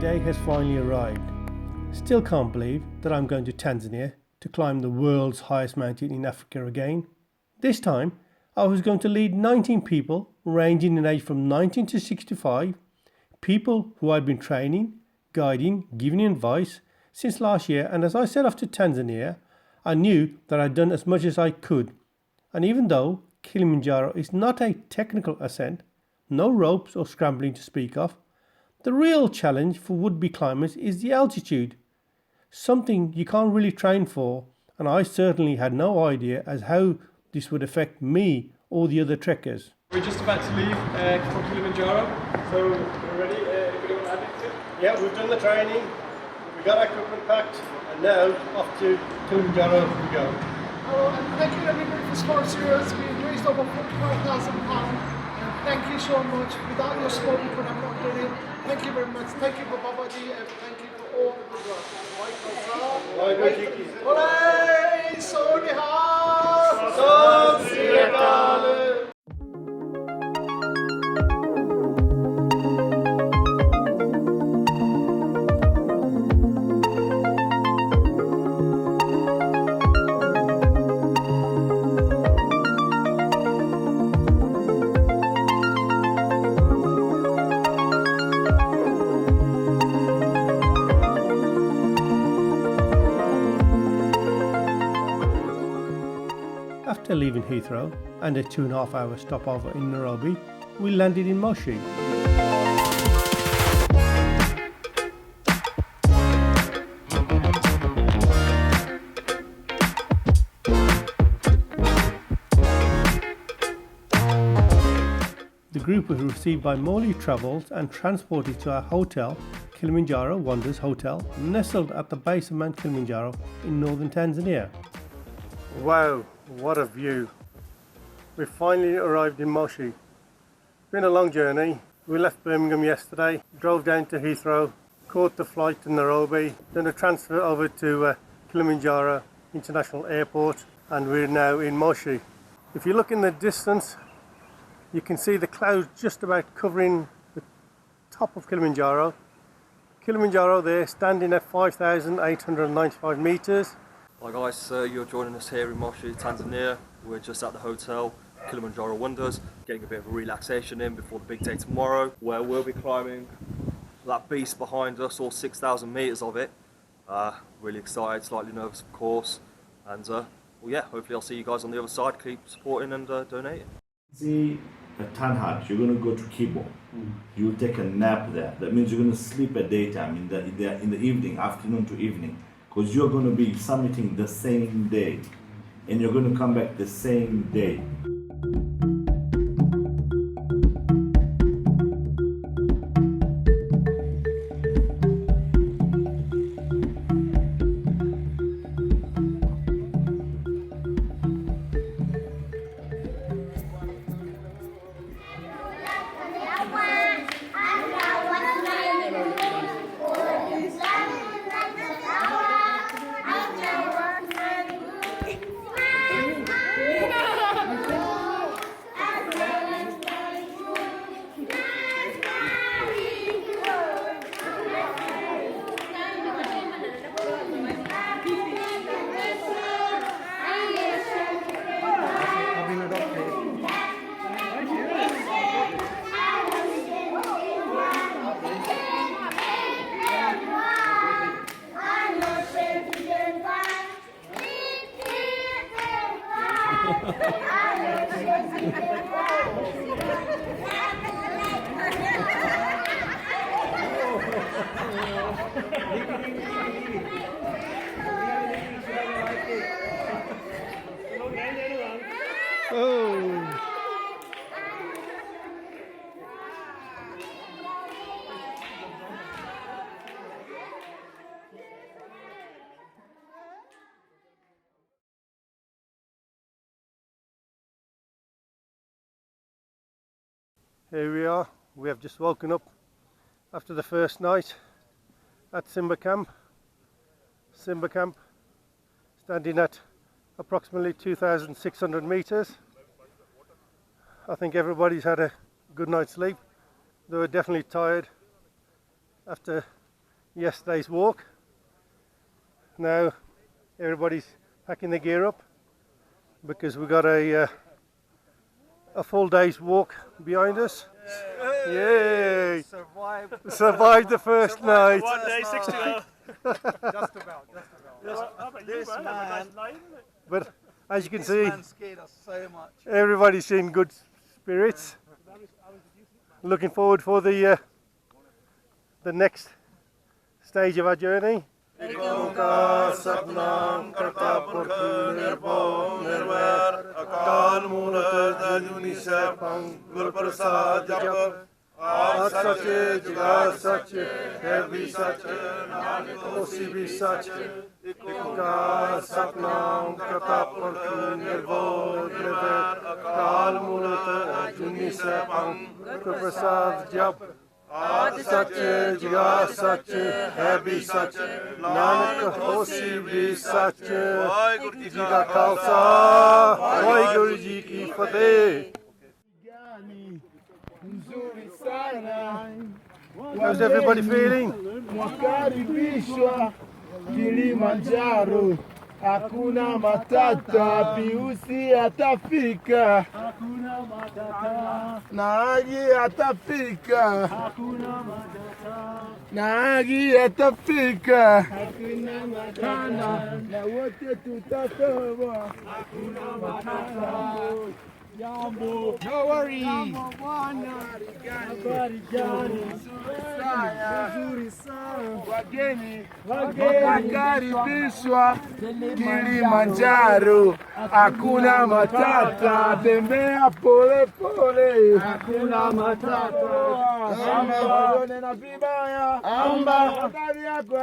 day has finally arrived. Still can't believe that I'm going to Tanzania to climb the world's highest mountain in Africa again. This time, I was going to lead 19 people ranging in age from 19 to 65, people who I'd been training, guiding, giving advice since last year, and as I set off to Tanzania, I knew that I'd done as much as I could. And even though Kilimanjaro is not a technical ascent, no ropes or scrambling to speak of, the real challenge for would-be climbers is the altitude, something you can't really train for, and I certainly had no idea as how this would affect me or the other trekkers. We're just about to leave for Kilimanjaro, so we're ready. Anybody want to add anything? Yeah, we've done the training, we got our equipment packed, and now off to Kilimanjaro we go. Hello, and thank you everybody for sponsoring us. We raised over £45,000. Thank you so much. Without your support, we could have not done it. Thank you very much. Thank you for Babaji, and thank you for all the good work. Olé, Soniha, Sot Sri Akal. After leaving Heathrow and a 2.5 hour stopover in Nairobi, we landed in Moshi. The group was received by Morley Travels and transported to our hotel, Kilimanjaro Wonders Hotel, nestled at the base of Mount Kilimanjaro in northern Tanzania. Wow, what a view! We finally arrived in Moshi. It's been a long journey. We left Birmingham yesterday, drove down to Heathrow, caught the flight to Nairobi, then a transfer over to Kilimanjaro International Airport, and we're now in Moshi. If you look in the distance, you can see the clouds just about covering the top of Kilimanjaro. Kilimanjaro there standing at 5,895 meters. Hi guys, you're joining us here in Moshi, Tanzania. We're just at the hotel, Kilimanjaro Wonders, getting a bit of a relaxation in before the big day tomorrow, where we'll be climbing that beast behind us, all 6,000 meters of it. Really excited, slightly nervous of course, and well yeah, hopefully I'll see you guys on the other side. Keep supporting and donating. See the Tanhat, you're going to go to Kibo. You will take a nap there. That means you're going to sleep at daytime, in the evening, afternoon to evening. Because you're going to be summiting the same day and you're going to come back the same day. Here we are, we have just woken up after the first night at Simba Camp, standing at approximately 2,600 meters. I think everybody's had a good night's sleep. They were definitely tired after yesterday's walk. Now everybody's packing their gear up because we've got a full day's walk behind us. Yay! Survived the first night. 1 day, 60 hours. Just about. This man. But as you can see, Scared us so much. everybody's in good spirits. Looking forward for the next stage of our journey. आद सच जुगाद सच है भी सच नानक होसी भी सच एक ओंकार सतनाम करता पुरख निर्भय निर्वैर अकाल मूरत अजूनी सैभं गुर प्रसाद जप आद सच जुगाद सच है भी सच नानक होसी भी सच वाहिगुरु जी का खालसा वाहिगुरु जी की फतेह. How's everybody feeling? Mwakaribishwa Kilimanjaro, hakuna matata, Piusi atafika, hakuna matata, na Aghia atafika, hakuna matata, na Aghia atafika, hakuna matata, na wote tutatoboa, hakuna matata. Jambo, no worry. Habari gani? Nzuri sana. Wageni wakaribishwa Kilimanjaro, hakuna matata, tembea pole pole, hakuna matata. Amba na vibaya, amba ndani yako,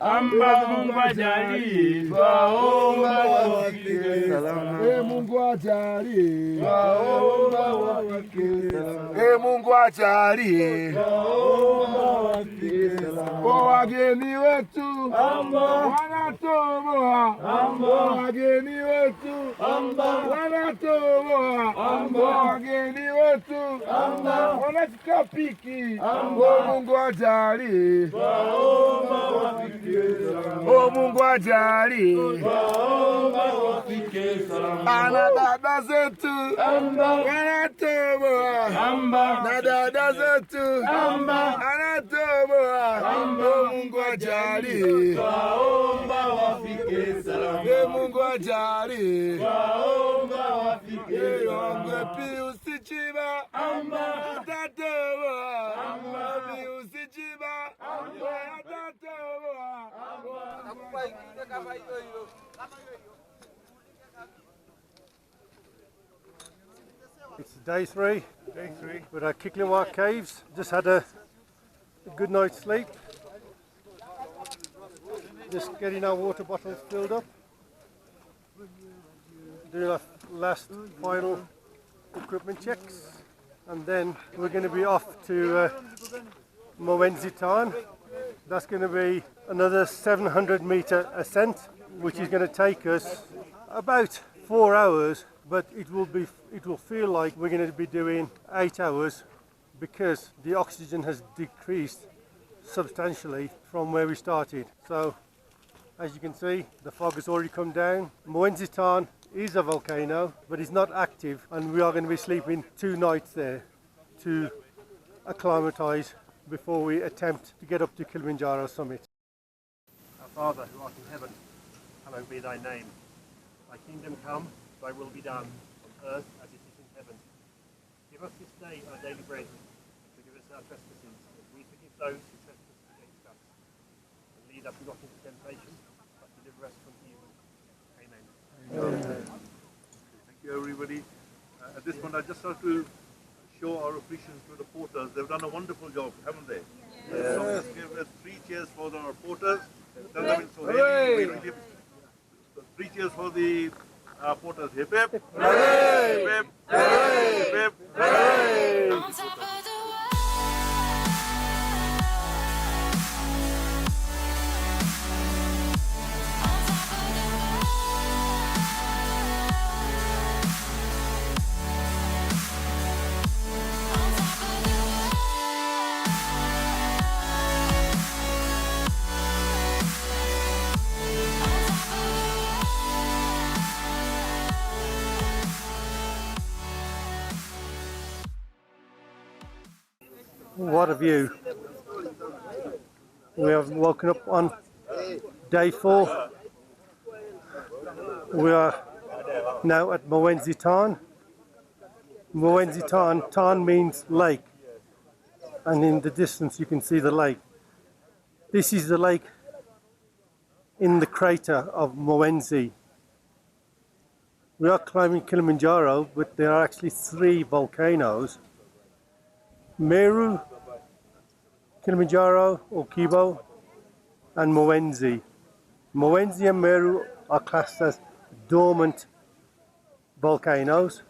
amba Mungu ajalie, waomba wafike salama. Mungu ajalie. Waomba wafike salama. Mungu ajalie. Waomba wafike salama. Wageni wetu wanatoboa. Wageni wetu wanatoboa. Wageni wetu wanafika piki. Mungu ajalie. Waomba wafike salama. Mungu ajalie. Waomba wafike salama. Ana dada zetu wanatoboa, na dada zetu wanatoboa. Mungu ajalie, waomba wafike salama. Mungu ajalie, waomba wafike salama. Piusi chiba atatoboa, Piusi chiba atatoboa. It's day three. We're at Kilimanjaro Caves. Just had a good night's sleep. Just getting our water bottles filled up. Doing our last final equipment checks. And then we're going to be off to Mowenzitan. That's going to be another 700-meter ascent, which is going to take us about 4 hours. But it will feel like we're going to be doing 8 hours because the oxygen has decreased substantially from where we started. So as you can see, the fog has already come down. Mowenzitan is a volcano, but it's not active, and we are going to be sleeping 2 nights there to acclimatise before we attempt to get up to Kilimanjaro summit. Our Father, who art in heaven, hallowed be thy name. Thy kingdom come, thy will be done, on earth as it is in heaven. Give us this day our daily bread, and forgive us our trespasses, as we forgive those who trespass against us. And lead us not into temptation, but deliver us from evil. Amen. Thank you, everybody. At this point, I just have to show our appreciation to the porters. They've done a wonderful job, haven't they? Yes. So let's give 3 cheers for our porters. Tell them it's so heavy. 3 cheers for the porters. Hip hip. Hooray! Hip hip. Hooray! Hip hip. Hooray! On top of the What a view. We have woken up on day 4. We are now at Mwenzi Tarn. Mwenzi Tarn, Tarn means lake, and in the distance you can see the lake. This is the lake in the crater of Mwenzi. We are climbing Kilimanjaro, but there are actually 3 volcanoes: Meru, Kilimanjaro or Kibo, and Mwenzi. Mwenzi and Meru are classed as dormant volcanoes,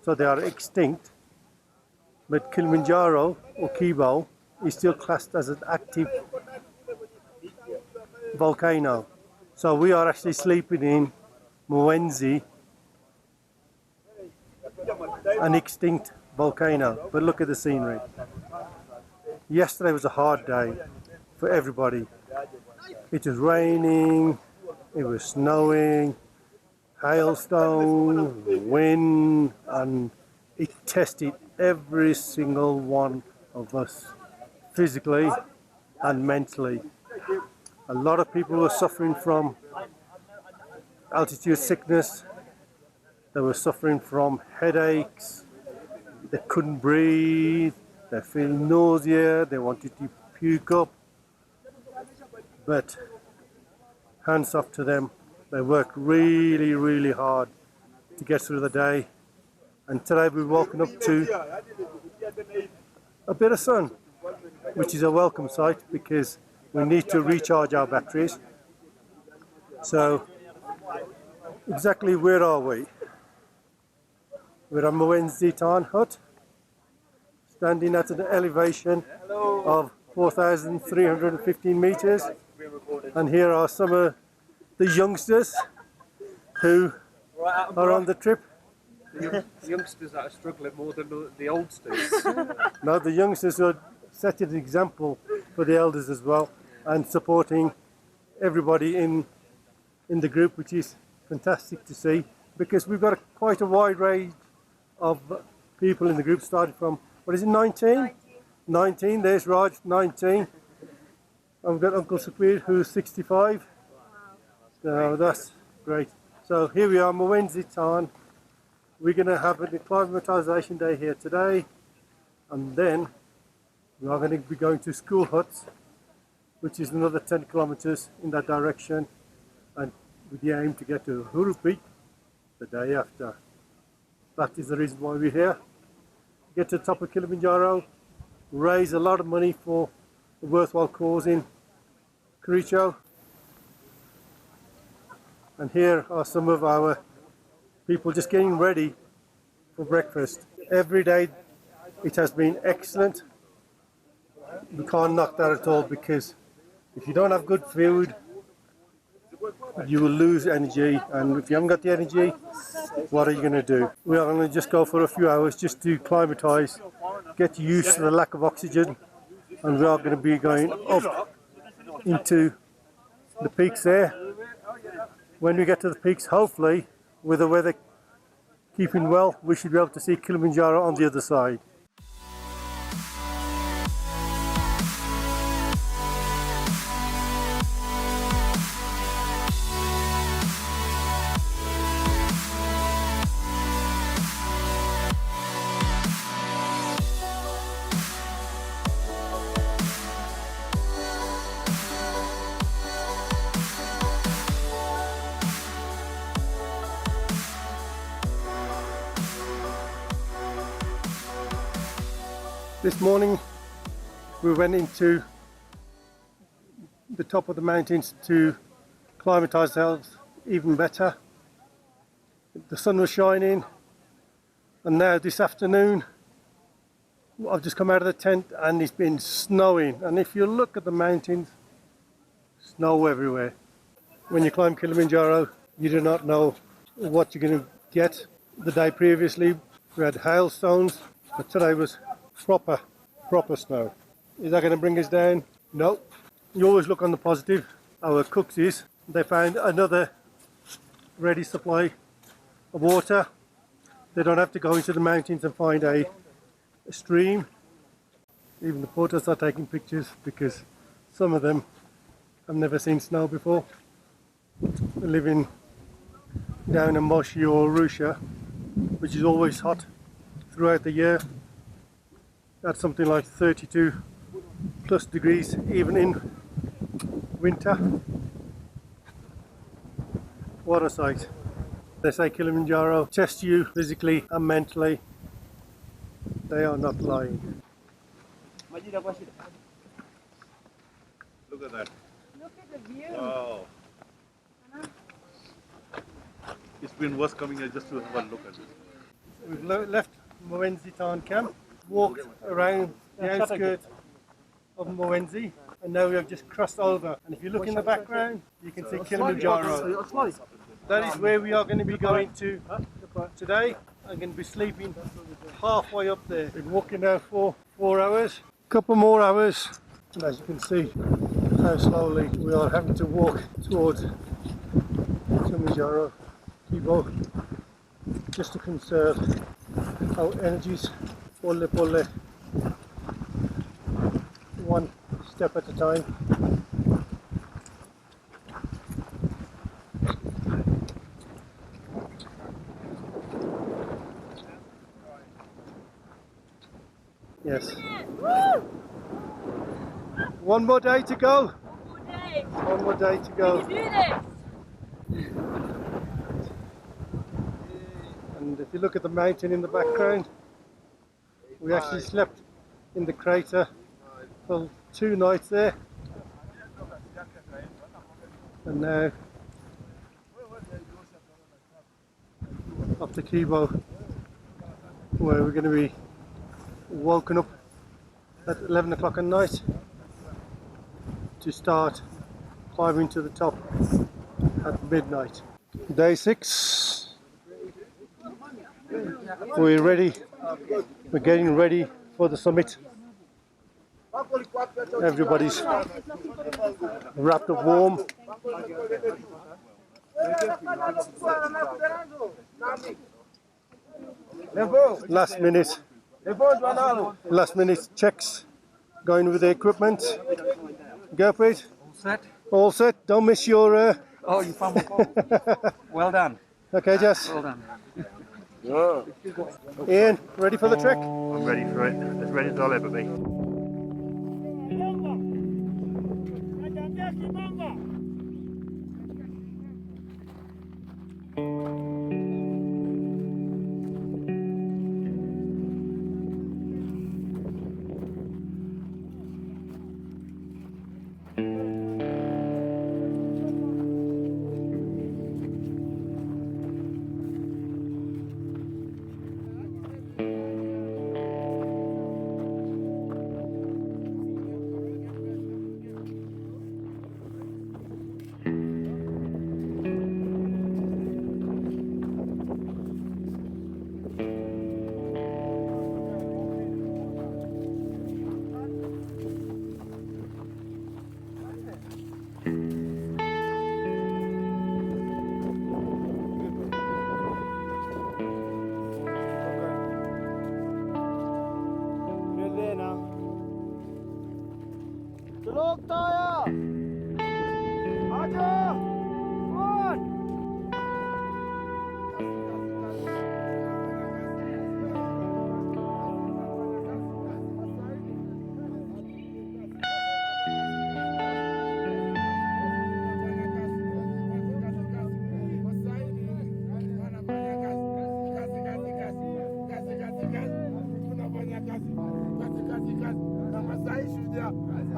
so they are extinct, but Kilimanjaro or Kibo is still classed as an active volcano. So we are actually sleeping in Mwenzi, an extinct volcano. But look at the scenery. Yesterday was a hard day for everybody. It was raining, it was snowing, hailstone, wind, and it tested every single one of us, physically and mentally. A lot of people were suffering from altitude sickness. They were suffering from headaches. They couldn't breathe. They're feeling nausea. They wanted to puke up. But hands off to them. They worked really, really hard to get through the day. And today we've woken up to a bit of sun, which is a welcome sight because we need to recharge our batteries. So, exactly where are we? We're at Mwenzi Tarn hut, standing at an elevation of 4,315 meters. And here are some of the youngsters who are on the trip. The youngsters that are struggling more than the oldsters. Now the youngsters are setting an example for the elders as well, and supporting everybody in the group, which is fantastic to see, because we've got quite a wide range of people in the group, starting from, what is it, 19? 19, there's Raj, 19. And we've got Uncle Sukhbir, who's 65. So that's great. So here we are, Mwenzi Tarn. We're going to have an acclimatisation day here today, and then we are going to be going to school huts, which is another 10 kilometres in that direction, and with the aim to get to Huru Peak the day after. That is the reason why we're here. Get to the top of Kilimanjaro, raise a lot of money for a worthwhile cause in Kericho. And here are some of our people just getting ready for breakfast. Every day it has been excellent. We can't knock that at all, because if you don't have good food, you will lose energy, and if you haven't got the energy, what are you going to do? We are going to just go for a few hours just to acclimatise, get used to the lack of oxygen, and we are going to be going up into the peaks there. When we get to the peaks, hopefully, with the weather keeping well, we should be able to see Kilimanjaro on the other side. This morning we went into the top of the mountains to acclimatise ourselves even better. The sun was shining, and now this afternoon I've just come out of the tent and it's been snowing, and if you look at the mountains, snow everywhere. When you climb Kilimanjaro, you do not know what you're going to get. The day previously we had hailstones, but today was proper snow. Is that going to bring us down? No. You always look on the positive. Our cooks they found another ready supply of water. They don't have to go into the mountains and find a stream. Even the porters are taking pictures because some of them have never seen snow before. They're living down in Moshi or Arusha, which is always hot throughout the year. That's something like 32 plus degrees even in winter. What a sight. They say Kilimanjaro tests you physically and mentally. They are not lying. Look at that. Look at the view. Wow. It's been worse coming here just to have a look at this. We've left Mwenzi town camp, walked around the outskirts of Mwenzi, and now we have just crossed over. And if you look in the background, you can see Kilimanjaro. That is where we are going to be going to today. I'm going to be sleeping halfway up there. Been walking now for 4 hours, couple more hours, and as you can see how slowly we are having to walk towards Kilimanjaro, Kibo, just to conserve our energies. Pole pole, one step at a time. Yes. One more day to go. One more day to go. We can do this. And if you look at the mountain in the background, we actually slept in the crater for 2 nights there. And now up to Kibo, where we're going to be woken up at 11 o'clock at night to start climbing to the top at midnight. Day 6. We're ready. We're getting ready for the summit. Everybody's wrapped up warm. Last minute checks, going with the equipment. Gurpreet? All set? All set. Don't miss your... Oh, you found my phone. Well done. Okay, Jess. Well done. Ian, ready for the trek? I'm ready for it. As ready as I'll ever be.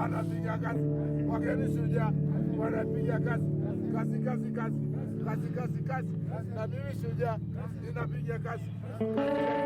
Anapiga kazi, wageni shujaa wanapiga kazi, kazi kazi kazi, kazi kazi kazi, na mimi shujaa ninapiga kazi, kazi kazi kazi.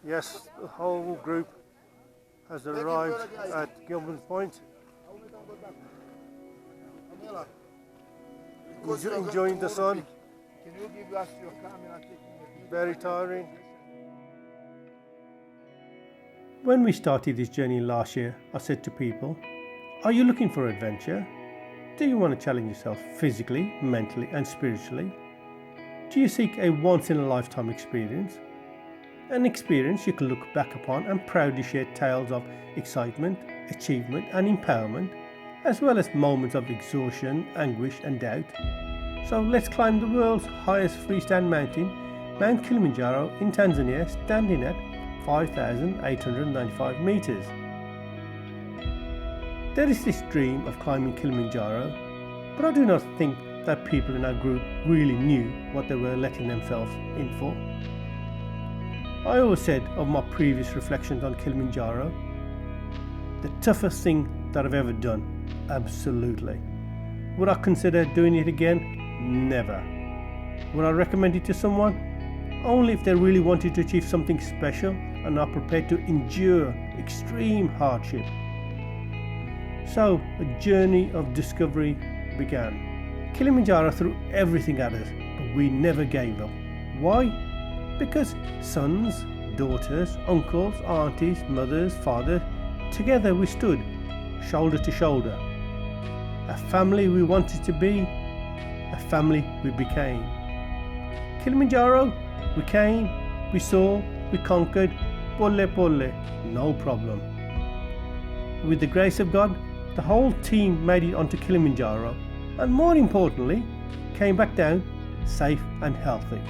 Yes, the whole group has arrived at Ghuman Point. Enjoying the sun. Can you give us your camera and take me? Very tiring. When we started this journey last year, I said to people, are you looking for adventure? Do you want to challenge yourself physically, mentally and spiritually? Do you seek a once-in-a-lifetime experience? An experience you can look back upon and proudly share tales of excitement, achievement and empowerment, as well as moments of exhaustion, anguish and doubt. So let's climb the world's highest freestyle mountain, Mount Kilimanjaro in Tanzania, standing at 5,895 meters. There is this dream of climbing Kilimanjaro, but I do not think that people in our group really knew what they were letting themselves in for. I always said of my previous reflections on Kilimanjaro, the toughest thing that I've ever done, absolutely. Would I consider doing it again? Never. Would I recommend it to someone? Only if they really wanted to achieve something special and are prepared to endure extreme hardship. So a journey of discovery began. Kilimanjaro threw everything at us, but we never gave up. Why? Because sons, daughters, uncles, aunties, mothers, fathers, together we stood, shoulder to shoulder. A family we wanted to be, a family we became. Kilimanjaro, we came, we saw, we conquered, polle polle, no problem. With the grace of God, the whole team made it onto Kilimanjaro and more importantly, came back down safe and healthy.